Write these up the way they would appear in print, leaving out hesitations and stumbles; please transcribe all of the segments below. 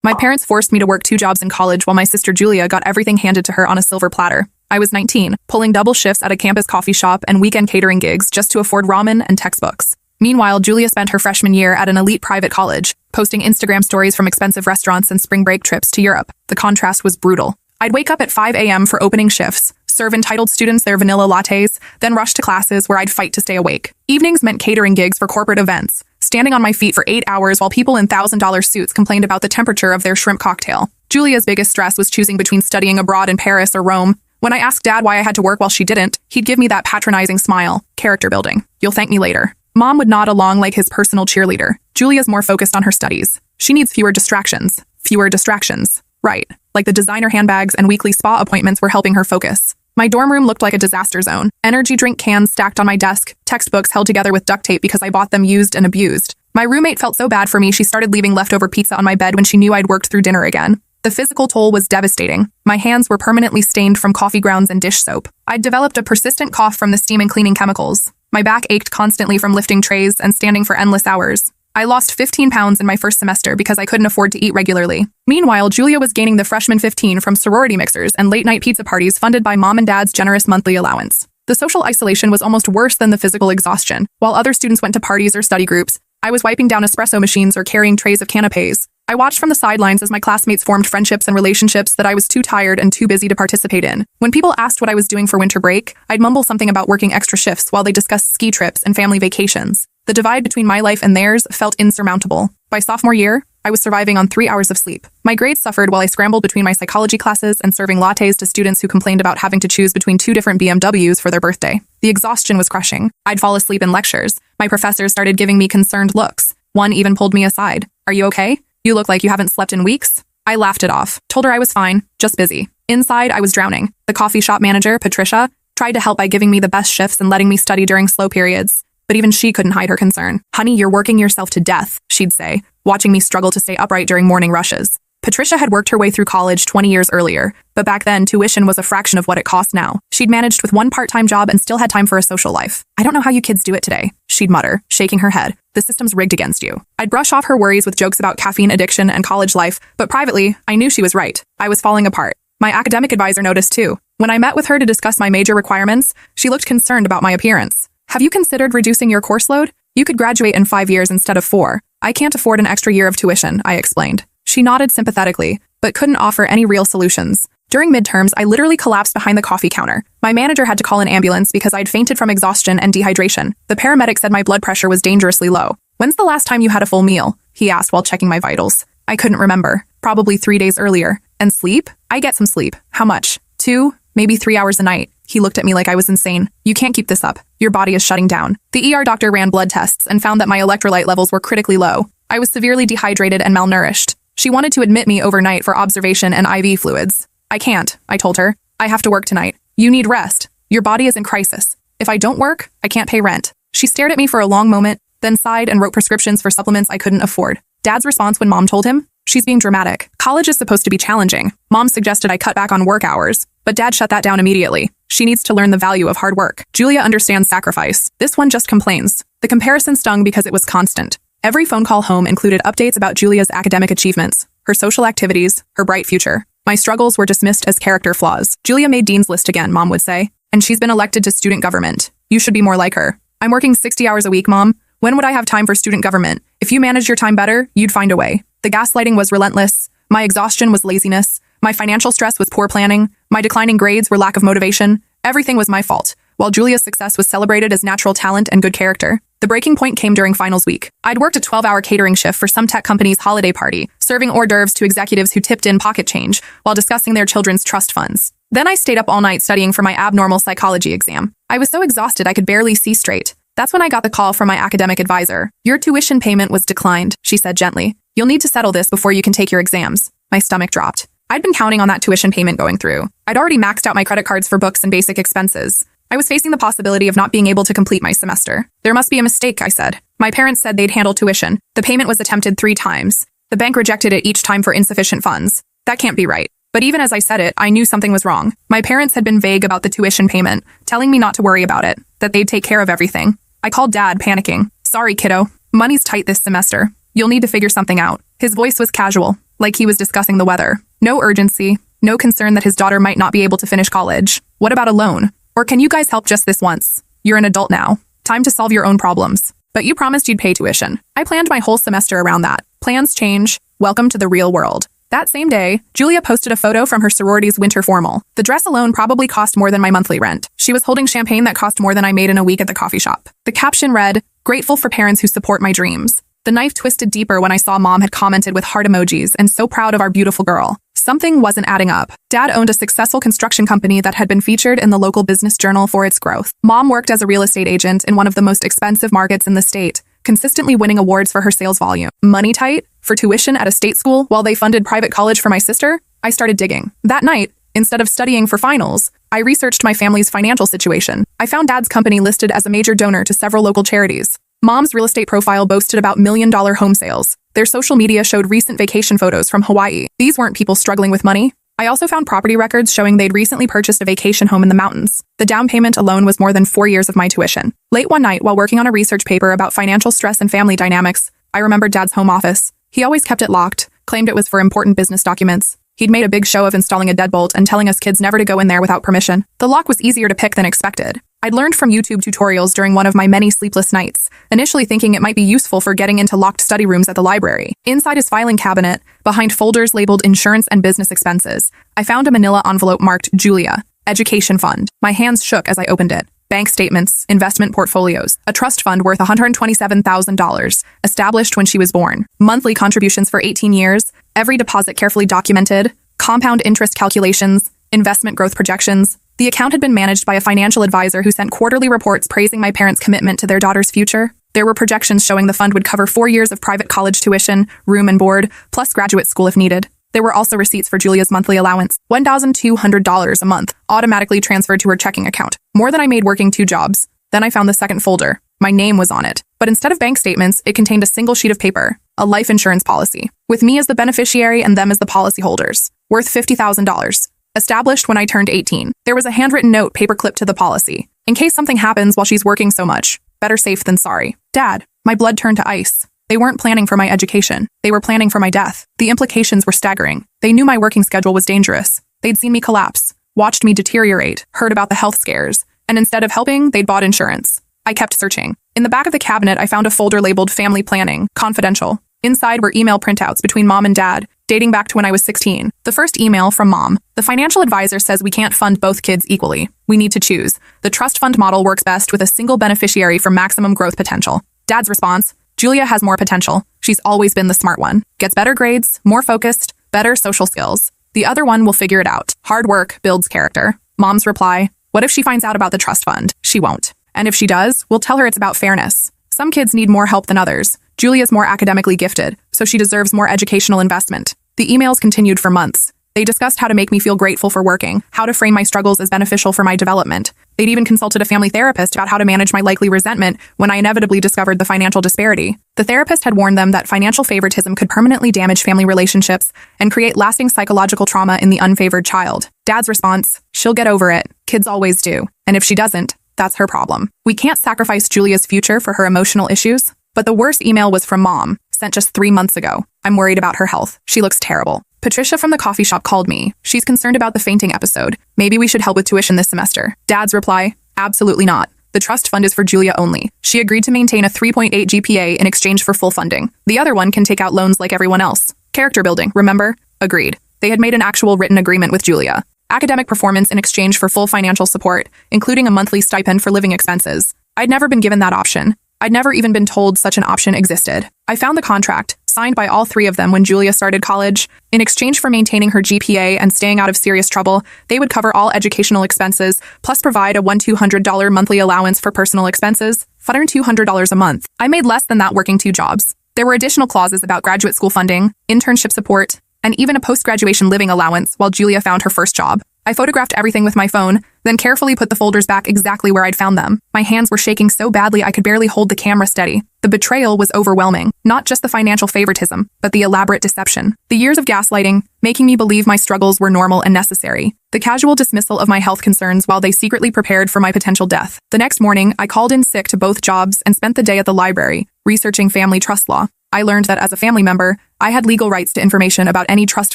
My parents forced me to work 2 jobs in college while my sister Julia got everything handed to her on a silver platter. I was 19, pulling double shifts at a campus coffee shop and weekend catering gigs just to afford ramen and textbooks. Meanwhile, Julia spent her freshman year at an elite private college, posting Instagram stories from expensive restaurants and spring break trips to Europe. The contrast was brutal. I'd wake up at 5 a.m. for opening shifts, serve entitled students their vanilla lattes, then rush to classes where I'd fight to stay awake. Evenings meant catering gigs for corporate events, standing on my feet for 8 hours while people in $1,000 suits complained about the temperature of their shrimp cocktail. Julia's biggest stress was choosing between studying abroad in Paris or Rome. When I asked Dad why I had to work while she didn't, he'd give me that patronizing smile. Character building. You'll thank me later. Mom would nod along like his personal cheerleader. Julia's more focused on her studies. She needs fewer distractions. Fewer distractions. Right. Like the designer handbags and weekly spa appointments were helping her focus. My dorm room looked like a disaster zone. Energy drink cans stacked on my desk, textbooks held together with duct tape because I bought them used and abused. My roommate felt so bad for me she started leaving leftover pizza on my bed when she knew I'd worked through dinner again. The physical toll was devastating. My hands were permanently stained from coffee grounds and dish soap. I'd developed a persistent cough from the steam and cleaning chemicals. My back ached constantly from lifting trays and standing for endless hours. I lost 15 pounds in my first semester because I couldn't afford to eat regularly. Meanwhile, Julia was gaining the freshman 15 from sorority mixers and late-night pizza parties funded by Mom and Dad's generous monthly allowance. The social isolation was almost worse than the physical exhaustion. While other students went to parties or study groups, I was wiping down espresso machines or carrying trays of canapes. I watched from the sidelines as my classmates formed friendships and relationships that I was too tired and too busy to participate in. When people asked what I was doing for winter break, I'd mumble something about working extra shifts while they discussed ski trips and family vacations. The divide between my life and theirs felt insurmountable. By sophomore year, I was surviving on 3 hours of sleep. My grades suffered while I scrambled between my psychology classes and serving lattes to students who complained about having to choose between 2 different BMWs for their birthday. The exhaustion was crushing. I'd fall asleep in lectures. My professors started giving me concerned looks. One even pulled me aside. "Are you okay? You look like you haven't slept in weeks." I laughed it off, told her I was fine, just busy. Inside, I was drowning. The coffee shop manager, Patricia, tried to help by giving me the best shifts and letting me study during slow periods. But even she couldn't hide her concern. "Honey, you're working yourself to death," she'd say, watching me struggle to stay upright during morning rushes. Patricia had worked her way through college 20 years earlier, but back then, tuition was a fraction of what it cost now. She'd managed with one part-time job and still had time for a social life. "I don't know how you kids do it today," she'd mutter, shaking her head. "The system's rigged against you." I'd brush off her worries with jokes about caffeine addiction and college life, but privately, I knew she was right. I was falling apart. My academic advisor noticed too. When I met with her to discuss my major requirements, she looked concerned about my appearance. "Have you considered reducing your course load? You could graduate in 5 years instead of 4. "I can't afford an extra year of tuition," I explained. She nodded sympathetically, but couldn't offer any real solutions. During midterms, I literally collapsed behind the coffee counter. My manager had to call an ambulance because I'd fainted from exhaustion and dehydration. The paramedic said my blood pressure was dangerously low. "When's the last time you had a full meal?" he asked while checking my vitals. I couldn't remember. Probably 3 days earlier. "And sleep?" "I get some sleep." "How much?" 2, maybe 3 hours a night. He looked at me like I was insane. "You can't keep this up. Your body is shutting down." The ER doctor ran blood tests and found that my electrolyte levels were critically low. I was severely dehydrated and malnourished. She wanted to admit me overnight for observation and IV fluids. "I can't," I told her. "I have to work tonight. You need rest. Your body is in crisis. If I don't work, I can't pay rent." She stared at me for a long moment, then sighed and wrote prescriptions for supplements I couldn't afford. Dad's response when Mom told him? "She's being dramatic. College is supposed to be challenging." Mom suggested I cut back on work hours, but Dad shut that down immediately. "She needs to learn the value of hard work. Julia understands sacrifice. This one just complains." The comparison stung because it was constant. Every phone call home included updates about Julia's academic achievements, her social activities, her bright future. My struggles were dismissed as character flaws. "Julia made Dean's List again," Mom would say, "and she's been elected to student government. You should be more like her." "I'm working 60 hours a week, Mom. When would I have time for student government? If you managed your time better, you'd find a way." The gaslighting was relentless. My exhaustion was laziness. My financial stress was poor planning. My declining grades were lack of motivation. Everything was my fault, while Julia's success was celebrated as natural talent and good character. The breaking point came during finals week. I'd worked a 12-hour catering shift for some tech company's holiday party, serving hors d'oeuvres to executives who tipped in pocket change while discussing their children's trust funds. Then I stayed up all night studying for my abnormal psychology exam. I was so exhausted I could barely see straight. That's when I got the call from my academic advisor. "Your tuition payment was declined," she said gently. "You'll need to settle this before you can take your exams." My stomach dropped. I'd been counting on that tuition payment going through. I'd already maxed out my credit cards for books and basic expenses. I was facing the possibility of not being able to complete my semester. "There must be a mistake," I said. My parents said they'd handle tuition. The payment was attempted 3 times. The bank rejected it each time for insufficient funds. That can't be right. But even as I said it, I knew something was wrong. My parents had been vague about the tuition payment, telling me not to worry about it, that they'd take care of everything. I called Dad, panicking. "Sorry, kiddo. Money's tight this semester. You'll need to figure something out." His voice was casual. like he was discussing the weather. No urgency, no concern that his daughter might not be able to finish college. What about a loan? Or can you guys help just this once? You're an adult now. Time to solve your own problems. But you promised you'd pay tuition. I planned my whole semester around that. Plans change. Welcome to the real world. That same day, Julia posted a photo from her sorority's winter formal. The dress alone probably cost more than my monthly rent. She was holding champagne that cost more than I made in a week at the coffee shop. The caption read, "Grateful for parents who support my dreams." The knife twisted deeper when I saw Mom had commented with heart emojis and so proud of our beautiful girl. Something wasn't adding up. Dad owned a successful construction company that had been featured in the local business journal for its growth. Mom worked as a real estate agent in one of the most expensive markets in the state, consistently winning awards for her sales volume. Money tight? For tuition at a state school while they funded private college for my sister? I started digging. That night, instead of studying for finals, I researched my family's financial situation. I found Dad's company listed as a major donor to several local charities. Mom's real estate profile boasted about million-dollar home sales. Their social media showed recent vacation photos from Hawaii. These weren't people struggling with money. I also found property records showing they'd recently purchased a vacation home in the mountains. The down payment alone was more than 4 years of my tuition. Late one night, while working on a research paper about financial stress and family dynamics, I remembered Dad's home office. He always kept it locked, claimed it was for important business documents. He'd made a big show of installing a deadbolt and telling us kids never to go in there without permission. The lock was easier to pick than expected. I'd learned from YouTube tutorials during one of my many sleepless nights, initially thinking it might be useful for getting into locked study rooms at the library. Inside his filing cabinet, behind folders labeled insurance and business expenses, I found a manila envelope marked Julia, Education Fund. My hands shook as I opened it. Bank statements, investment portfolios, a trust fund worth $127,000, established when she was born. Monthly contributions for 18 years, every deposit carefully documented, compound interest calculations, investment growth projections. The account had been managed by a financial advisor who sent quarterly reports praising my parents' commitment to their daughter's future. There were projections showing the fund would cover 4 years of private college tuition, room and board, plus graduate school if needed. There were also receipts for Julia's monthly allowance, $1,200 a month, automatically transferred to her checking account. More than I made working 2 jobs. Then I found the second folder. My name was on it. But instead of bank statements, it contained a single sheet of paper, a life insurance policy, with me as the beneficiary and them as the policyholders, worth $50,000. Established when I turned 18. There was a handwritten note paperclipped to the policy. In case something happens while she's working so much, better safe than sorry. Dad, my blood turned to ice. They weren't planning for my education. They were planning for my death. The implications were staggering. They knew my working schedule was dangerous. They'd seen me collapse, watched me deteriorate, heard about the health scares, and instead of helping, they'd bought insurance. I kept searching. In the back of the cabinet, I found a folder labeled Family Planning, Confidential. Inside were email printouts between Mom and Dad, dating back to when I was 16. The first email from Mom. The financial advisor says we can't fund both kids equally. We need to choose. The trust fund model works best with a single beneficiary for maximum growth potential. Dad's response, Julia has more potential. She's always been the smart one. Gets better grades, more focused, better social skills. The other one will figure it out. Hard work builds character. Mom's reply, what if she finds out about the trust fund? She won't. And if she does, we'll tell her it's about fairness. Some kids need more help than others. Julia's more academically gifted, so she deserves more educational investment. The emails continued for months. They discussed how to make me feel grateful for working, how to frame my struggles as beneficial for my development. They'd even consulted a family therapist about how to manage my likely resentment when I inevitably discovered the financial disparity. The therapist had warned them that financial favoritism could permanently damage family relationships and create lasting psychological trauma in the unfavored child. Dad's response, she'll get over it. Kids always do. And if she doesn't, that's her problem. We can't sacrifice Julia's future for her emotional issues. But the worst email was from Mom, sent just 3 months ago. I'm worried about her health. She looks terrible. Patricia from the coffee shop called me. She's concerned about the fainting episode. Maybe we should help with tuition this semester. Dad's reply, absolutely not. The trust fund is for Julia only. She agreed to maintain a 3.8 GPA in exchange for full funding. The other one can take out loans like everyone else. Character building, remember? Agreed. They had made an actual written agreement with Julia. Academic performance in exchange for full financial support, including a monthly stipend for living expenses. I'd never been given that option. I'd never even been told such an option existed. I found the contract, signed by all 3 of them when Julia started college. In exchange for maintaining her GPA and staying out of serious trouble, they would cover all educational expenses, plus provide a $1,200 monthly allowance for personal expenses, $200 a month. I made less than that working 2 jobs. There were additional clauses about graduate school funding, internship support, and even a post-graduation living allowance while Julia found her first job. I photographed everything with my phone, then carefully put the folders back exactly where I'd found them. My hands were shaking so badly I could barely hold the camera steady. The betrayal was overwhelming, not just the financial favoritism, but the elaborate deception. The years of gaslighting, making me believe my struggles were normal and necessary. The casual dismissal of my health concerns while they secretly prepared for my potential death. The next morning, I called in sick to both jobs and spent the day at the library, researching family trust law. I learned that as a family member, I had legal rights to information about any trust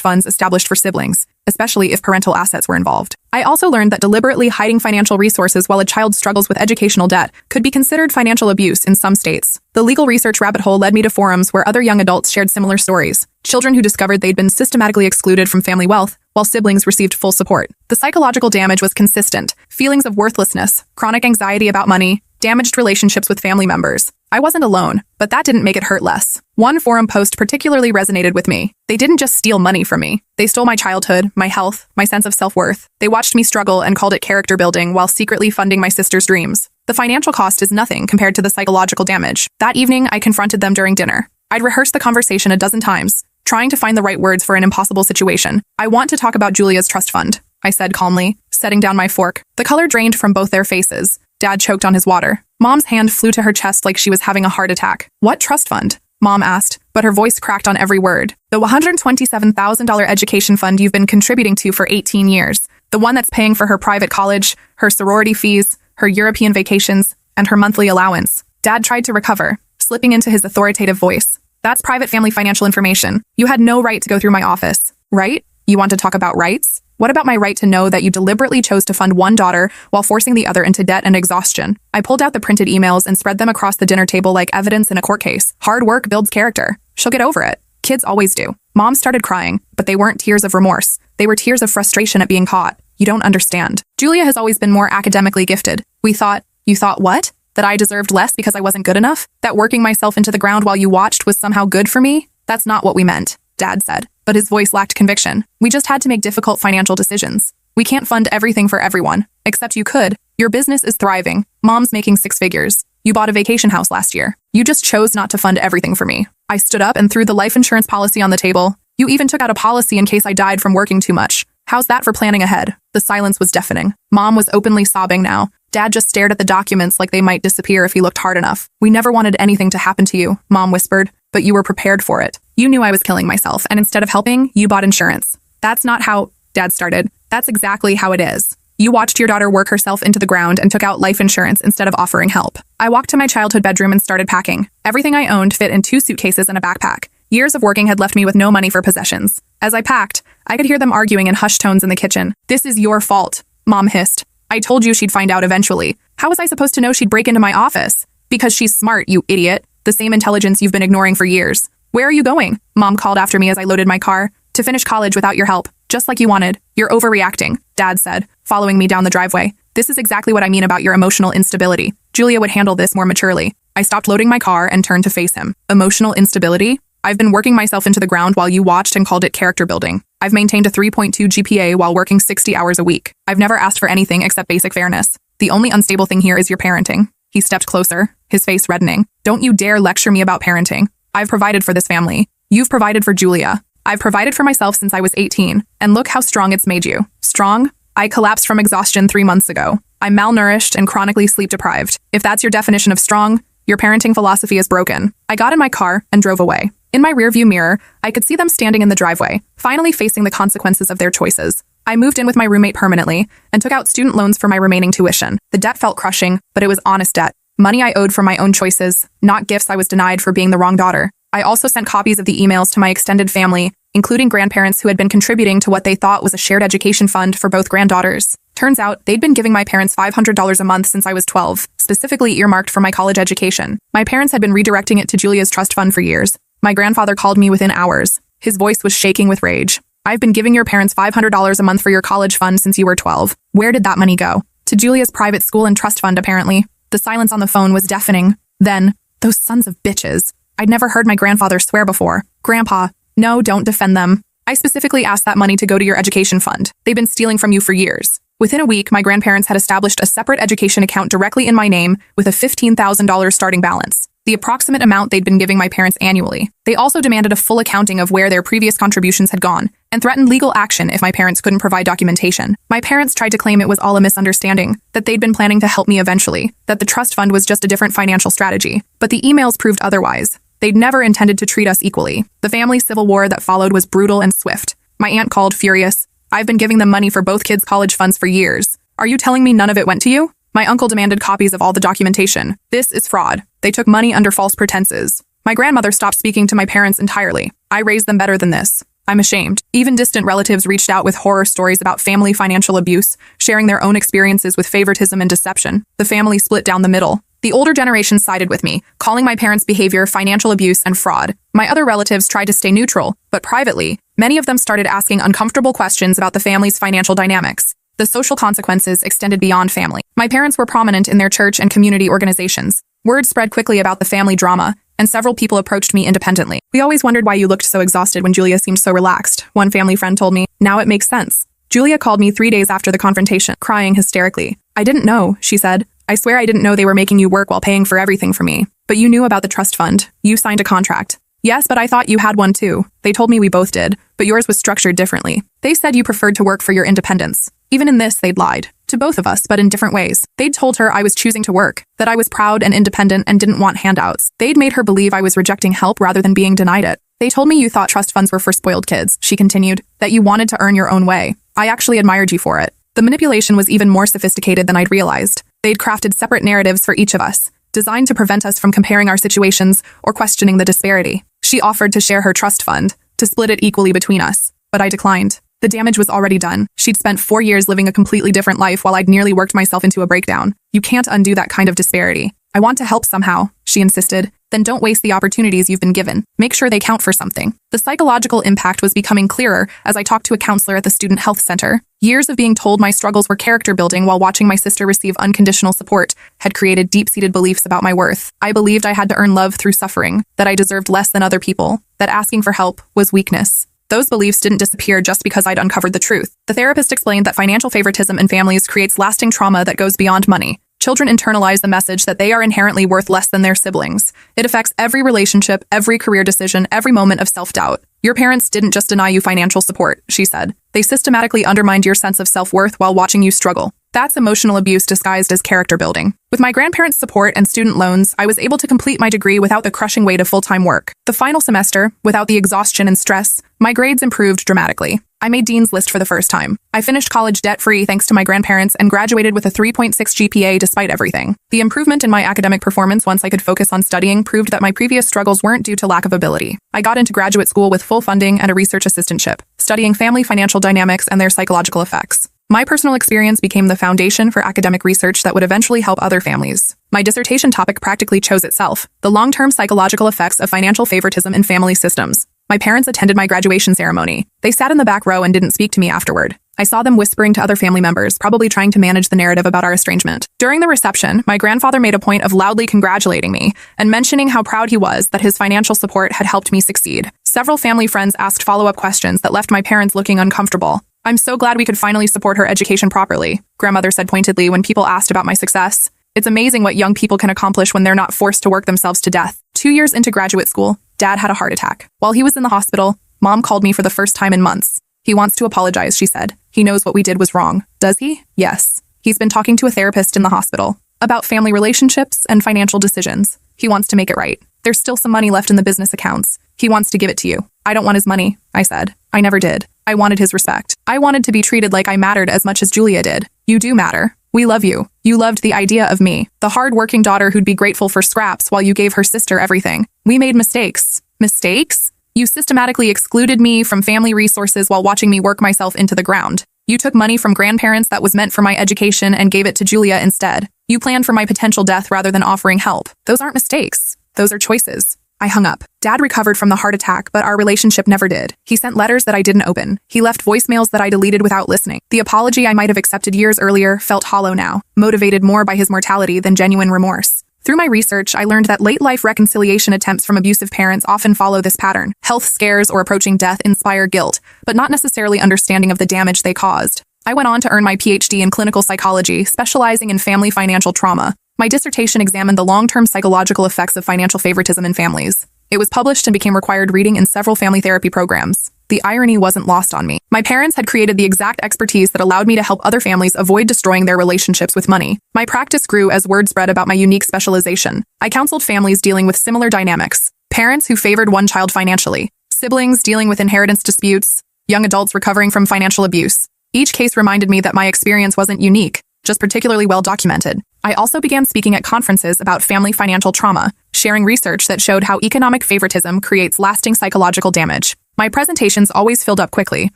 funds established for siblings, especially if parental assets were involved. I also learned that deliberately hiding financial resources while a child struggles with educational debt could be considered financial abuse in some states. The legal research rabbit hole led me to forums where other young adults shared similar stories. Children who discovered they'd been systematically excluded from family wealth, while siblings received full support. The psychological damage was consistent. Feelings of worthlessness, chronic anxiety about money, damaged relationships with family members. I wasn't alone, but that didn't make it hurt less. One forum post particularly resonated with me. They didn't just steal money from me. They stole my childhood, my health, my sense of self-worth. They watched me struggle and called it character building while secretly funding my sister's dreams. The financial cost is nothing compared to the psychological damage. That evening, I confronted them during dinner. I'd rehearsed the conversation a dozen times, trying to find the right words for an impossible situation. I want to talk about Julia's trust fund, I said calmly, setting down my fork. The color drained from both their faces. Dad choked on his water. Mom's hand flew to her chest like she was having a heart attack. What trust fund? Mom asked, but her voice cracked on every word. The $127,000 education fund you've been contributing to for 18 years. The one that's paying for her private college, her sorority fees, her European vacations, and her monthly allowance. Dad tried to recover, slipping into his authoritative voice. That's private family financial information. You had no right to go through my office, right? You want to talk about rights? What about my right to know that you deliberately chose to fund one daughter while forcing the other into debt and exhaustion? I pulled out the printed emails and spread them across the dinner table like evidence in a court case. Hard work builds character. She'll get over it. Kids always do. Mom started crying, but they weren't tears of remorse. They were tears of frustration at being caught. You don't understand. Julia has always been more academically gifted. You thought what? That I deserved less because I wasn't good enough? That working myself into the ground while you watched was somehow good for me? That's not what we meant, Dad said, but his voice lacked conviction. We just had to make difficult financial decisions. We can't fund everything for everyone, except you could. Your business is thriving. Mom's making 6 figures. You bought a vacation house last year. You just chose not to fund everything for me. I stood up and threw the life insurance policy on the table. You even took out a policy in case I died from working too much. How's that for planning ahead? The silence was deafening. Mom was openly sobbing now. Dad just stared at the documents like they might disappear if he looked hard enough. We never wanted anything to happen to you, Mom whispered, but you were prepared for it. You knew I was killing myself, and instead of helping, you bought insurance. That's not how, Dad started. That's exactly how it is. You watched your daughter work herself into the ground and took out life insurance instead of offering help. I walked to my childhood bedroom and started packing. Everything I owned fit in 2 suitcases and a backpack. Years of working had left me with no money for possessions. As I packed, I could hear them arguing in hushed tones in the kitchen. This is your fault, Mom hissed. I told you she'd find out eventually. How was I supposed to know she'd break into my office? Because she's smart, you idiot. The same intelligence you've been ignoring for years. Where are you going? Mom called after me as I loaded my car. To finish college without your help. Just like you wanted. You're overreacting, Dad said, following me down the driveway. This is exactly what I mean about your emotional instability. Julia would handle this more maturely. I stopped loading my car and turned to face him. Emotional instability? I've been working myself into the ground while you watched and called it character building. I've maintained a 3.2 GPA while working 60 hours a week. I've never asked for anything except basic fairness. The only unstable thing here is your parenting. He stepped closer, his face reddening. Don't you dare lecture me about parenting. I've provided for this family. You've provided for Julia. I've provided for myself since I was 18, and look how strong it's made you. Strong? I collapsed from exhaustion 3 months ago. I'm malnourished and chronically sleep-deprived. If that's your definition of strong, your parenting philosophy is broken. I got in my car and drove away. In my rearview mirror, I could see them standing in the driveway, finally facing the consequences of their choices. I moved in with my roommate permanently and took out student loans for my remaining tuition. The debt felt crushing, but it was honest debt. Money I owed for my own choices, not gifts I was denied for being the wrong daughter. I also sent copies of the emails to my extended family, including grandparents who had been contributing to what they thought was a shared education fund for both granddaughters. Turns out, they'd been giving my parents $500 a month since I was 12, specifically earmarked for my college education. My parents had been redirecting it to Julia's trust fund for years. My grandfather called me within hours. His voice was shaking with rage. I've been giving your parents $500 a month for your college fund since you were 12. Where did that money go? To Julia's private school and trust fund, apparently. The silence on the phone was deafening. Then, those sons of bitches. I'd never heard my grandfather swear before. Grandpa, no, don't defend them. I specifically asked that money to go to your education fund. They've been stealing from you for years. Within a week, my grandparents had established a separate education account directly in my name with a $15,000 starting balance, the approximate amount they'd been giving my parents annually. They also demanded a full accounting of where their previous contributions had gone and threatened legal action if my parents couldn't provide documentation. My parents tried to claim it was all a misunderstanding, that they'd been planning to help me eventually, that the trust fund was just a different financial strategy. But the emails proved otherwise. They'd never intended to treat us equally. The family civil war that followed was brutal and swift. My aunt called, furious. I've been giving them money for both kids' college funds for years. Are you telling me none of it went to you? My uncle demanded copies of all the documentation. This is fraud. They took money under false pretenses. My grandmother stopped speaking to my parents entirely. I raised them better than this. I'm ashamed. Even distant relatives reached out with horror stories about family financial abuse, sharing their own experiences with favoritism and deception. The family split down the middle. The older generation sided with me, calling my parents' behavior financial abuse and fraud. My other relatives tried to stay neutral, but privately, many of them started asking uncomfortable questions about the family's financial dynamics. The social consequences extended beyond family. My parents were prominent in their church and community organizations. Word spread quickly about the family drama, and several people approached me independently. We always wondered why you looked so exhausted when Julia seemed so relaxed, one family friend told me. Now it makes sense. Julia called me 3 days after the confrontation, crying hysterically. I didn't know, she said. I swear I didn't know they were making you work while paying for everything for me. But you knew about the trust fund. You signed a contract. Yes, but I thought you had one too. They told me we both did, but yours was structured differently. They said you preferred to work for your independence. Even in this, they'd lied. To both of us, but in different ways. They'd told her I was choosing to work, that I was proud and independent and didn't want handouts. They'd made her believe I was rejecting help rather than being denied it. They told me you thought trust funds were for spoiled kids, she continued, that you wanted to earn your own way. I actually admired you for it. The manipulation was even more sophisticated than I'd realized. They'd crafted separate narratives for each of us, designed to prevent us from comparing our situations or questioning the disparity. She offered to share her trust fund, to split it equally between us, but I declined. The damage was already done. She'd spent 4 years living a completely different life while I'd nearly worked myself into a breakdown. You can't undo that kind of disparity. I want to help somehow, she insisted. Then don't waste the opportunities you've been given. Make sure they count for something. The psychological impact was becoming clearer as I talked to a counselor at the student health center. Years of being told my struggles were character building while watching my sister receive unconditional support had created deep-seated beliefs about my worth. I believed I had to earn love through suffering, that I deserved less than other people, that asking for help was weakness. Those beliefs didn't disappear just because I'd uncovered the truth. The therapist explained that financial favoritism in families creates lasting trauma that goes beyond money. Children internalize the message that they are inherently worth less than their siblings. It affects every relationship, every career decision, every moment of self-doubt. Your parents didn't just deny you financial support, she said. They systematically undermined your sense of self-worth while watching you struggle. That's emotional abuse disguised as character building. With my grandparents' support and student loans, I was able to complete my degree without the crushing weight of full-time work. The final semester, without the exhaustion and stress, my grades improved dramatically. I made Dean's List for the first time. I finished college debt-free thanks to my grandparents and graduated with a 3.6 GPA despite everything. The improvement in my academic performance once I could focus on studying proved that my previous struggles weren't due to lack of ability. I got into graduate school with full funding and a research assistantship, studying family financial dynamics and their psychological effects. My personal experience became the foundation for academic research that would eventually help other families. My dissertation topic practically chose itself: the long-term psychological effects of financial favoritism in family systems. My parents attended my graduation ceremony. They sat in the back row and didn't speak to me afterward. I saw them whispering to other family members, probably trying to manage the narrative about our estrangement. During the reception, my grandfather made a point of loudly congratulating me and mentioning how proud he was that his financial support had helped me succeed. Several family friends asked follow-up questions that left my parents looking uncomfortable. I'm so glad we could finally support her education properly, grandmother said pointedly when people asked about my success. It's amazing what young people can accomplish when they're not forced to work themselves to death. 2 years into graduate school, Dad had a heart attack. While he was in the hospital, Mom called me for the first time in months. He wants to apologize, she said. He knows what we did was wrong. Does he? Yes. He's been talking to a therapist in the hospital about family relationships and financial decisions. He wants to make it right. There's still some money left in the business accounts. He wants to give it to you. I don't want his money, I said. I never did. I wanted his respect. I wanted to be treated like I mattered as much as Julia did. You do matter. We love you. You loved the idea of me, the hard-working daughter who'd be grateful for scraps while you gave her sister everything. We made mistakes. Mistakes? You systematically excluded me from family resources while watching me work myself into the ground. You took money from grandparents that was meant for my education and gave it to Julia instead. You planned for my potential death rather than offering help. Those aren't mistakes. Those are choices. I hung up. Dad recovered from the heart attack, but our relationship never did. He sent letters that I didn't open. He left voicemails that I deleted without listening. The apology I might have accepted years earlier felt hollow now, motivated more by his mortality than genuine remorse. Through my research, I learned that late-life reconciliation attempts from abusive parents often follow this pattern. Health scares or approaching death inspire guilt, but not necessarily understanding of the damage they caused. I went on to earn my PhD in clinical psychology, specializing in family financial trauma. My dissertation examined the long-term psychological effects of financial favoritism in families. It was published and became required reading in several family therapy programs. The irony wasn't lost on me. My parents had created the exact expertise that allowed me to help other families avoid destroying their relationships with money. My practice grew as word spread about my unique specialization. I counseled families dealing with similar dynamics: parents who favored one child financially, siblings dealing with inheritance disputes, young adults recovering from financial abuse. Each case reminded me that my experience wasn't unique, just particularly well documented. I also began speaking at conferences about family financial trauma, sharing research that showed how economic favoritism creates lasting psychological damage. My presentations always filled up quickly.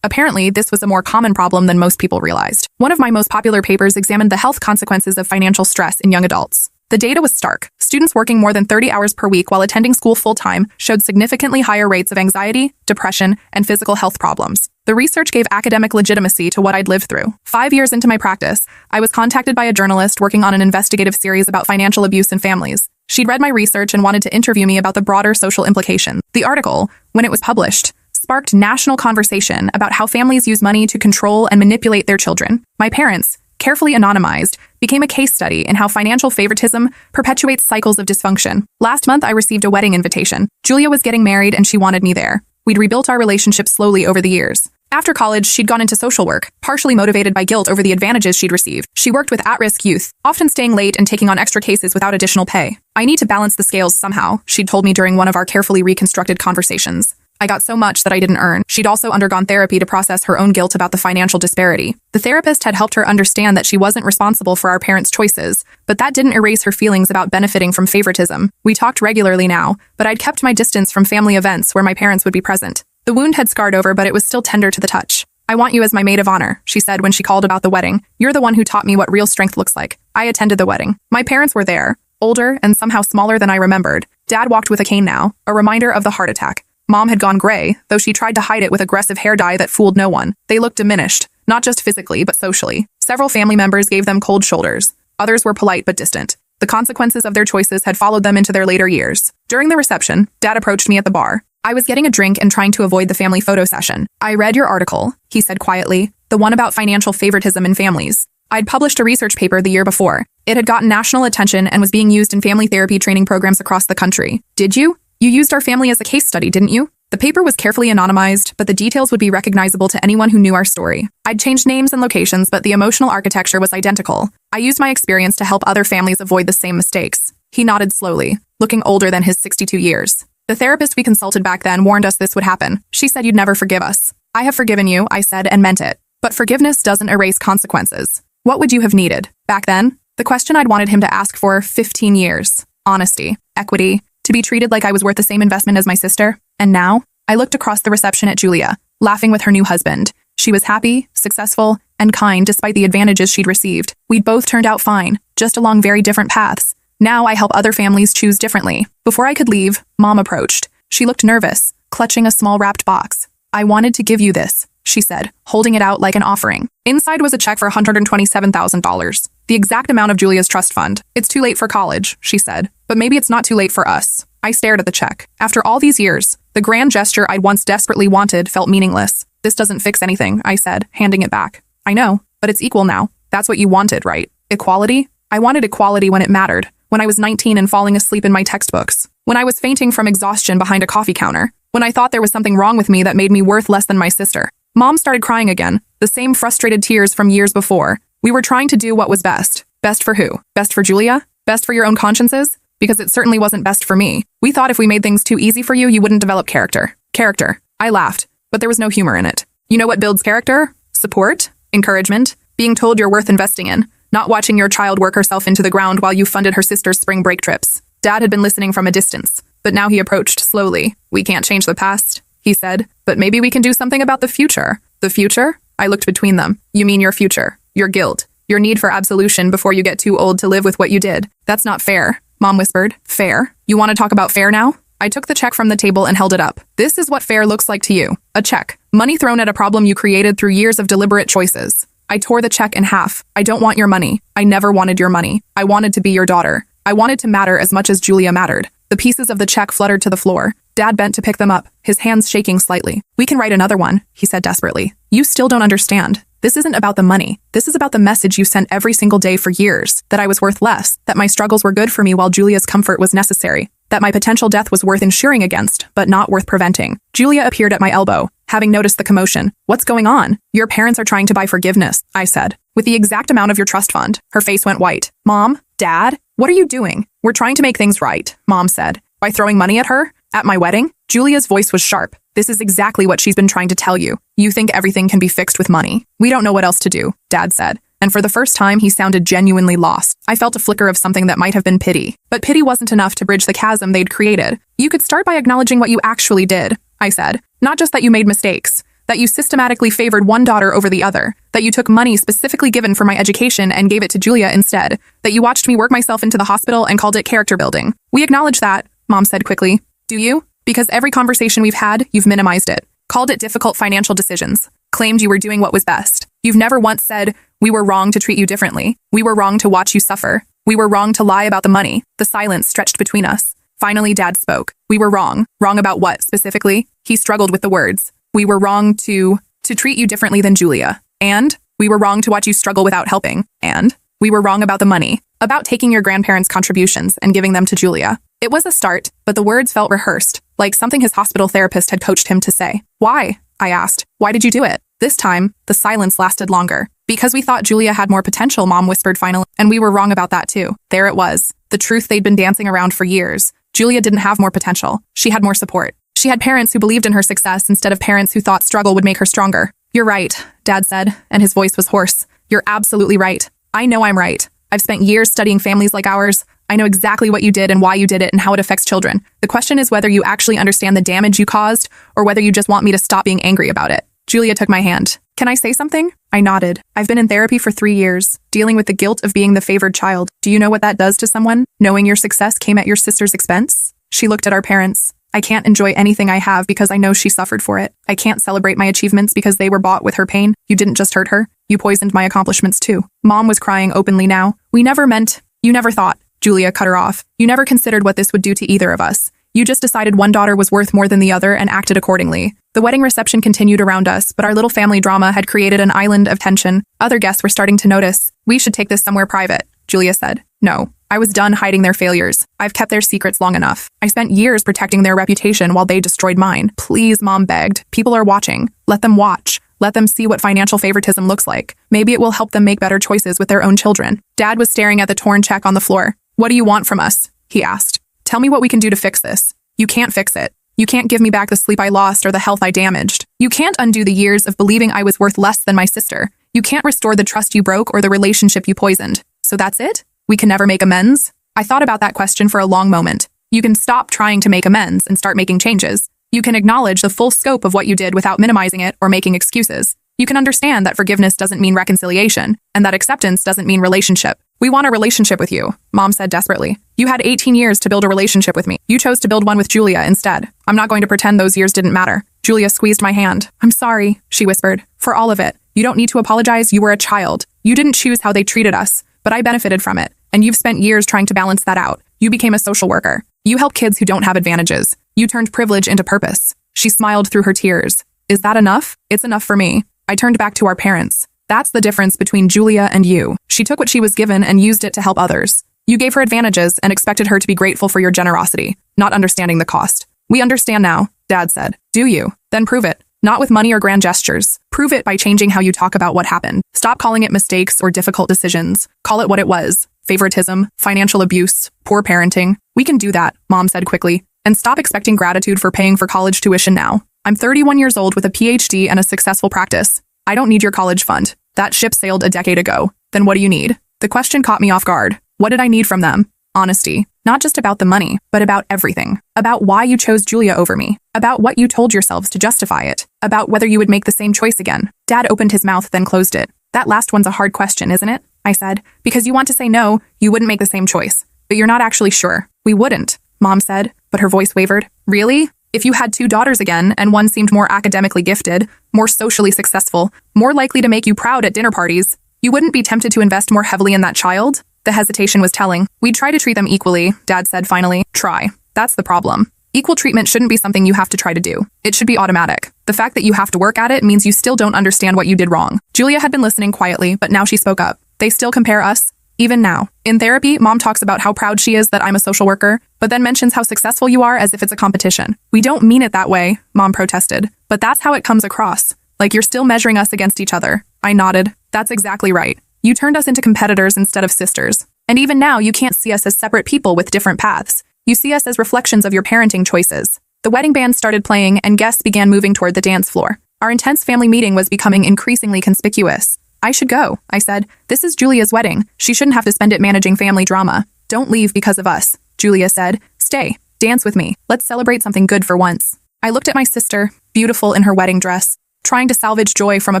Apparently, this was a more common problem than most people realized. One of my most popular papers examined the health consequences of financial stress in young adults. The data was stark. Students working more than 30 hours per week while attending school full-time showed significantly higher rates of anxiety, depression, and physical health problems. The research gave academic legitimacy to what I'd lived through. 5 years into my practice, I was contacted by a journalist working on an investigative series about financial abuse in families. She'd read my research and wanted to interview me about the broader social implications. The article, when it was published, sparked national conversation about how families use money to control and manipulate their children. My parents, carefully anonymized, became a case study in how financial favoritism perpetuates cycles of dysfunction. Last month, I received a wedding invitation. Julia was getting married and she wanted me there. We'd rebuilt our relationship slowly over the years. After college, she'd gone into social work, partially motivated by guilt over the advantages she'd received. She worked with at-risk youth, often staying late and taking on extra cases without additional pay. I need to balance the scales somehow, she'd told me during one of our carefully reconstructed conversations. I got so much that I didn't earn. She'd also undergone therapy to process her own guilt about the financial disparity. The therapist had helped her understand that she wasn't responsible for our parents' choices, but that didn't erase her feelings about benefiting from favoritism. We talked regularly now, but I'd kept my distance from family events where my parents would be present. The wound had scarred over, but it was still tender to the touch. I want you as my maid of honor, she said when she called about the wedding. You're the one who taught me what real strength looks like. I attended the wedding. My parents were there, older and somehow smaller than I remembered. Dad walked with a cane now, a reminder of the heart attack. Mom had gone gray, though she tried to hide it with aggressive hair dye that fooled no one. They looked diminished, not just physically, but socially. Several family members gave them cold shoulders. Others were polite but distant. The consequences of their choices had followed them into their later years. During the reception, Dad approached me at the bar. I was getting a drink and trying to avoid the family photo session. I read your article, he said quietly, the one about financial favoritism in families. I'd published a research paper the year before. It had gotten national attention and was being used in family therapy training programs across the country. Did you? You used our family as a case study, didn't you? The paper was carefully anonymized, but the details would be recognizable to anyone who knew our story. I'd changed names and locations, but the emotional architecture was identical. I used my experience to help other families avoid the same mistakes. He nodded slowly, looking older than his 62 years. The therapist we consulted back then warned us this would happen. She said you'd never forgive us. I have forgiven you, I said, and meant it. But forgiveness doesn't erase consequences. What would you have needed? Back then, the question I'd wanted him to ask for 15 years. Honesty, equity, to be treated like I was worth the same investment as my sister. And now, I looked across the reception at Julia, laughing with her new husband. She was happy, successful, and kind despite the advantages she'd received. We'd both turned out fine, just along very different paths. Now I help other families choose differently. Before I could leave, Mom approached. She looked nervous, clutching a small wrapped box. I wanted to give you this, she said, holding it out like an offering. Inside was a check for $127,000, the exact amount of Julia's trust fund. It's too late for college, she said, but maybe it's not too late for us. I stared at the check. After all these years, the grand gesture I'd once desperately wanted felt meaningless. This doesn't fix anything, I said, handing it back. I know, but it's equal now. That's what you wanted, right? Equality? I wanted equality when it mattered. When I was 19 and falling asleep in my textbooks. When I was fainting from exhaustion behind a coffee counter. When I thought there was something wrong with me that made me worth less than my sister. Mom started crying again, the same frustrated tears from years before. We were trying to do what was best. Best for who? Best for Julia? Best for your own consciences? Because it certainly wasn't best for me. We thought if we made things too easy for you, you wouldn't develop character. Character. I laughed, but there was no humor in it. You know what builds character? Support? Encouragement? Being told you're worth investing in. Not watching your child work herself into the ground while you funded her sister's spring break trips. Dad had been listening from a distance, but now he approached slowly. We can't change the past, he said, but maybe we can do something about the future. The future? I looked between them. You mean your future, your guilt, your need for absolution before you get too old to live with what you did. That's not fair, Mom whispered. Fair? You want to talk about fair now? I took the check from the table and held it up. This is what fair looks like to you. A check. Money thrown at a problem you created through years of deliberate choices. I tore the check in half. I don't want your money. I never wanted your money. I wanted to be your daughter. I wanted to matter as much as Julia mattered. The pieces of the check fluttered to the floor. Dad bent to pick them up, his hands shaking slightly. We can write another one, he said desperately. You still don't understand. This isn't about the money. This is about the message you sent every single day for years, that I was worth less, that my struggles were good for me while Julia's comfort was necessary, that my potential death was worth insuring against, but not worth preventing. Julia appeared at my elbow, having noticed the commotion. What's going on? Your parents are trying to buy forgiveness, I said, with the exact amount of your trust fund. Her face went white. Mom? Dad? What are you doing? We're trying to make things right, Mom said. By throwing money at her? At my wedding? Julia's voice was sharp. This is exactly what she's been trying to tell you. You think everything can be fixed with money. We don't know what else to do, Dad said. and for the first time he sounded genuinely lost. I felt a flicker of something that might have been pity. But pity wasn't enough to bridge the chasm they'd created. You could start by acknowledging what you actually did, I said. Not just that you made mistakes. That you systematically favored one daughter over the other. That you took money specifically given for my education and gave it to Julia instead. That you watched me work myself into the hospital and called it character building. We acknowledge that, Mom said quickly. Do you? Because every conversation we've had, you've minimized it. Called it difficult financial decisions. Claimed you were doing what was best. You've never once said, we were wrong to treat you differently. We were wrong to watch you suffer. We were wrong to lie about the money. The silence stretched between us. Finally, Dad spoke. We were wrong. Wrong about what, specifically? He struggled with the words. We were wrong to treat you differently than Julia. And we were wrong to watch you struggle without helping. And we were wrong about the money. About taking your grandparents' contributions and giving them to Julia. It was a start, but the words felt rehearsed, like something his hospital therapist had coached him to say. Why? I asked. Why did you do it? This time, the silence lasted longer. Because we thought Julia had more potential, Mom whispered finally, and we were wrong about that too. There it was. The truth they'd been dancing around for years. Julia didn't have more potential. She had more support. She had parents who believed in her success instead of parents who thought struggle would make her stronger. You're right, Dad said, and his voice was hoarse. You're absolutely right. I know I'm right. I've spent years studying families like ours. I know exactly what you did and why you did it and how it affects children. The question is whether you actually understand the damage you caused or whether you just want me to stop being angry about it. Julia took my hand. Can I say something? I nodded. I've been in therapy for 3 years, dealing with the guilt of being the favored child. Do you know what that does to someone? Knowing your success came at your sister's expense? She looked at our parents. I can't enjoy anything I have because I know she suffered for it. I can't celebrate my achievements because they were bought with her pain. You didn't just hurt her. You poisoned my accomplishments too. Mom was crying openly now. We never meant. You never thought. Julia cut her off. You never considered what this would do to either of us. You just decided one daughter was worth more than the other and acted accordingly. The wedding reception continued around us, but our little family drama had created an island of tension. Other guests were starting to notice. We should take this somewhere private, Julia said. No. I was done hiding their failures. I've kept their secrets long enough. I spent years protecting their reputation while they destroyed mine. Please, Mom begged. People are watching. Let them watch. Let them see what financial favoritism looks like. Maybe it will help them make better choices with their own children. Dad was staring at the torn check on the floor. What do you want from us? He asked. Tell me what we can do to fix this. You can't fix it. You can't give me back the sleep I lost or the health I damaged. You can't undo the years of believing I was worth less than my sister. You can't restore the trust you broke or the relationship you poisoned. So that's it? We can never make amends? I thought about that question for a long moment. You can stop trying to make amends and start making changes. You can acknowledge the full scope of what you did without minimizing it or making excuses. You can understand that forgiveness doesn't mean reconciliation, and that acceptance doesn't mean relationship. We want a relationship with you, Mom said desperately. You had 18 years to build a relationship with me. You chose to build one with Julia instead. I'm not going to pretend those years didn't matter. Julia squeezed my hand. I'm sorry, she whispered, for all of it. You don't need to apologize. You were a child. You didn't choose how they treated us, but I benefited from it. And you've spent years trying to balance that out. You became a social worker. You help kids who don't have advantages. You turned privilege into purpose. She smiled through her tears. Is that enough? It's enough for me. I turned back to our parents. That's the difference between Julia and you. She took what she was given and used it to help others. You gave her advantages and expected her to be grateful for your generosity, not understanding the cost. We understand now, Dad said. Do you? Then prove it. Not with money or grand gestures. Prove it by changing how you talk about what happened. Stop calling it mistakes or difficult decisions. Call it what it was. Favoritism, financial abuse, poor parenting. We can do that, Mom said quickly. And stop expecting gratitude for paying for college tuition now. I'm 31 years old with a PhD and a successful practice. I don't need your college fund. That ship sailed a decade ago. Then what do you need? The question caught me off guard. What did I need from them? Honesty. Not just about the money, but about everything. About why you chose Julia over me. About what you told yourselves to justify it. About whether you would make the same choice again. Dad opened his mouth, then closed it. That last one's a hard question, isn't it? I said. Because you want to say no, you wouldn't make the same choice. But you're not actually sure. We wouldn't, Mom said, but her voice wavered. Really? If you had 2 daughters again, and one seemed more academically gifted, more socially successful, more likely to make you proud at dinner parties, you wouldn't be tempted to invest more heavily in that child? The hesitation was telling. We'd try to treat them equally, Dad said finally. Try. That's the problem. Equal treatment shouldn't be something you have to try to do. It should be automatic. The fact that you have to work at it means you still don't understand what you did wrong. Julia had been listening quietly, but now she spoke up. They still compare us, even now. In therapy, Mom talks about how proud she is that I'm a social worker, but then mentions how successful you are as if it's a competition. We don't mean it that way, Mom protested. But that's how it comes across. Like you're still measuring us against each other. I nodded. That's exactly right. You turned us into competitors instead of sisters. And even now, you can't see us as separate people with different paths. You see us as reflections of your parenting choices. The wedding band started playing and guests began moving toward the dance floor. Our intense family meeting was becoming increasingly conspicuous. I should go, I said. This is Julia's wedding. She shouldn't have to spend it managing family drama. Don't leave because of us, Julia said. Stay. Dance with me. Let's celebrate something good for once. I looked at my sister, beautiful in her wedding dress, trying to salvage joy from a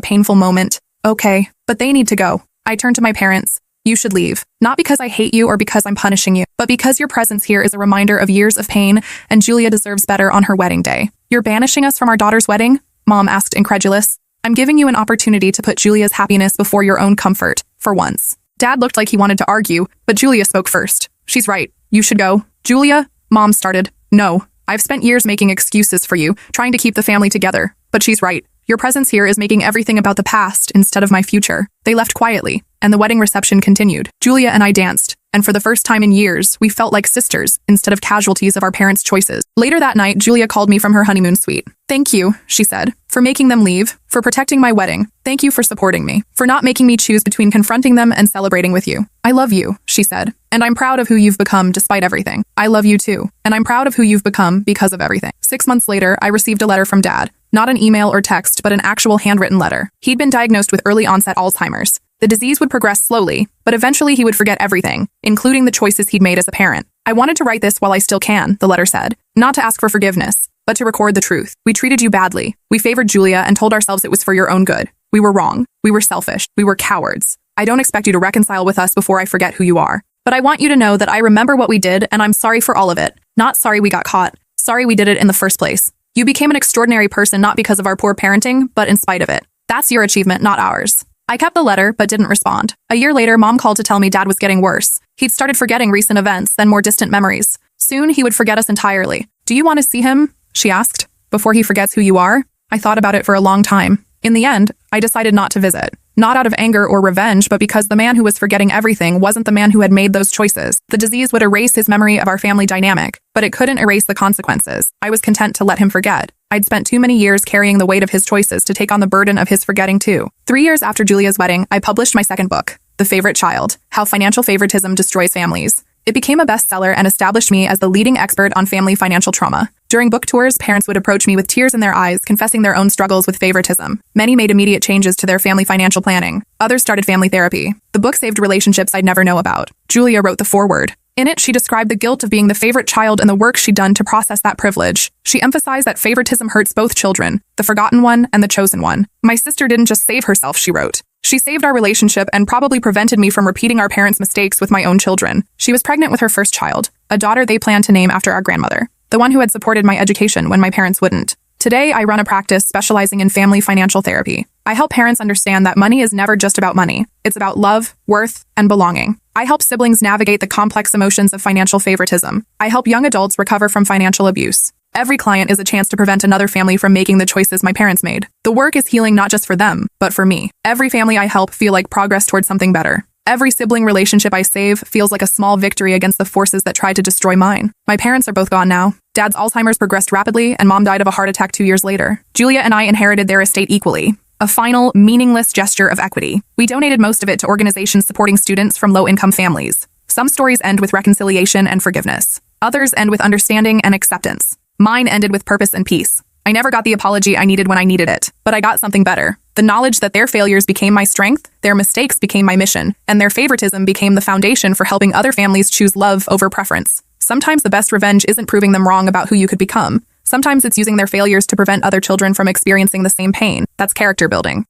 painful moment. Okay, but they need to go. I turned to my parents. You should leave. Not because I hate you or because I'm punishing you, but because your presence here is a reminder of years of pain, and Julia deserves better on her wedding day. You're banishing us from our daughter's wedding? Mom asked, incredulous. I'm giving you an opportunity to put Julia's happiness before your own comfort, for once. Dad looked like he wanted to argue, but Julia spoke first. She's right. You should go. Julia? Mom started. No. I've spent years making excuses for you, trying to keep the family together. But she's right. Your presence here is making everything about the past instead of my future. They left quietly, and the wedding reception continued. Julia and I danced, and for the first time in years, we felt like sisters instead of casualties of our parents' choices. Later that night, Julia called me from her honeymoon suite. Thank you, she said, for making them leave, for protecting my wedding. Thank you for supporting me, for not making me choose between confronting them and celebrating with you. I love you, she said, and I'm proud of who you've become despite everything. I love you too, and I'm proud of who you've become because of everything. 6 months later, I received a letter from Dad. Not an email or text, but an actual handwritten letter. He'd been diagnosed with early onset Alzheimer's. The disease would progress slowly, but eventually he would forget everything, including the choices he'd made as a parent. I wanted to write this while I still can, the letter said. Not to ask for forgiveness, but to record the truth. We treated you badly. We favored Julia and told ourselves it was for your own good. We were wrong. We were selfish. We were cowards. I don't expect you to reconcile with us before I forget who you are. But I want you to know that I remember what we did and I'm sorry for all of it. Not sorry we got caught. Sorry we did it in the first place. You became an extraordinary person not because of our poor parenting, but in spite of it. That's your achievement, not ours. I kept the letter, but didn't respond. A year later, Mom called to tell me Dad was getting worse. He'd started forgetting recent events, then more distant memories. Soon, he would forget us entirely. Do you want to see him? She asked. Before he forgets who you are? I thought about it for a long time. In the end, I decided not to visit. Not out of anger or revenge, but because the man who was forgetting everything wasn't the man who had made those choices. The disease would erase his memory of our family dynamic, but it couldn't erase the consequences. I was content to let him forget. I'd spent too many years carrying the weight of his choices to take on the burden of his forgetting too. 3 years after Julia's wedding, I published my second book, The Favorite Child: How Financial Favoritism Destroys Families. It became a bestseller and established me as the leading expert on family financial trauma. During book tours, parents would approach me with tears in their eyes, confessing their own struggles with favoritism. Many made immediate changes to their family financial planning. Others started family therapy. The book saved relationships I'd never know about. Julia wrote the foreword. In it, she described the guilt of being the favorite child and the work she'd done to process that privilege. She emphasized that favoritism hurts both children, the forgotten one and the chosen one. My sister didn't just save herself, she wrote. She saved our relationship and probably prevented me from repeating our parents' mistakes with my own children. She was pregnant with her first child, a daughter they planned to name after our grandmother, the one who had supported my education when my parents wouldn't. Today, I run a practice specializing in family financial therapy. I help parents understand that money is never just about money. It's about love, worth, and belonging. I help siblings navigate the complex emotions of financial favoritism. I help young adults recover from financial abuse. Every client is a chance to prevent another family from making the choices my parents made. The work is healing not just for them, but for me. Every family I help feel like progress towards something better. Every sibling relationship I save feels like a small victory against the forces that tried to destroy mine. My parents are both gone now. Dad's Alzheimer's progressed rapidly, and Mom died of a heart attack 2 years later. Julia and I inherited their estate equally. A final, meaningless gesture of equity. We donated most of it to organizations supporting students from low-income families. Some stories end with reconciliation and forgiveness. Others end with understanding and acceptance. Mine ended with purpose and peace. I never got the apology I needed when I needed it, but I got something better. The knowledge that their failures became my strength, their mistakes became my mission, and their favoritism became the foundation for helping other families choose love over preference. Sometimes the best revenge isn't proving them wrong about who you could become. Sometimes it's using their failures to prevent other children from experiencing the same pain. That's character building.